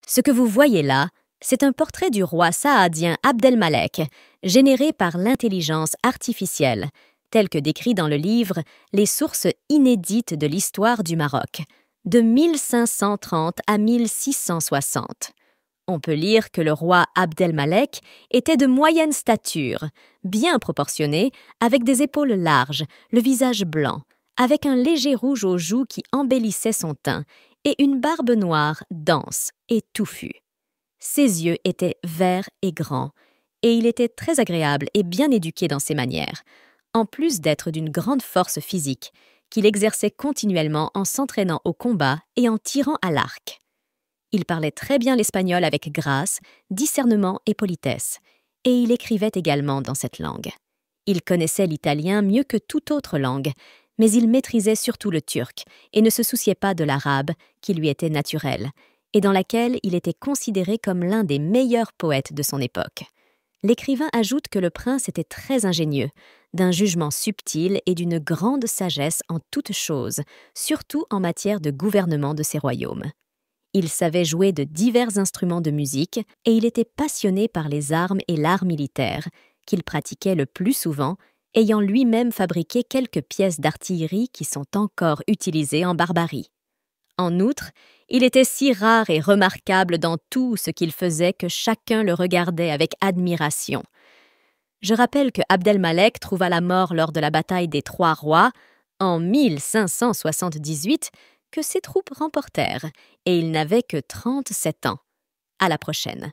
Ce que vous voyez là, c'est un portrait du roi saadien Abdelmalek, généré par l'intelligence artificielle, tel que décrit dans le livre Les sources inédites de l'histoire du Maroc, de 1530 à 1660. On peut lire que le roi Abdelmalek était de moyenne stature, bien proportionné, avec des épaules larges, le visage blanc, avec un léger rouge aux joues qui embellissait son teint, et une barbe noire, dense et touffue. Ses yeux étaient verts et grands, et il était très agréable et bien éduqué dans ses manières, en plus d'être d'une grande force physique, qu'il exerçait continuellement en s'entraînant au combat et en tirant à l'arc. Il parlait très bien l'espagnol avec grâce, discernement et politesse, et il écrivait également dans cette langue. Il connaissait l'italien mieux que toute autre langue, mais il maîtrisait surtout le turc et ne se souciait pas de l'arabe, qui lui était naturel, et dans laquelle il était considéré comme l'un des meilleurs poètes de son époque. L'écrivain ajoute que le prince était très ingénieux, d'un jugement subtil et d'une grande sagesse en toutes choses, surtout en matière de gouvernement de ses royaumes. Il savait jouer de divers instruments de musique et il était passionné par les armes et l'art militaire, qu'il pratiquait le plus souvent, ayant lui-même fabriqué quelques pièces d'artillerie qui sont encore utilisées en Barbarie. En outre, il était si rare et remarquable dans tout ce qu'il faisait que chacun le regardait avec admiration. Je rappelle que Abdelmalek trouva la mort lors de la bataille des Trois Rois, en 1578, que ses troupes remportèrent, et il n'avait que 37 ans. À la prochaine.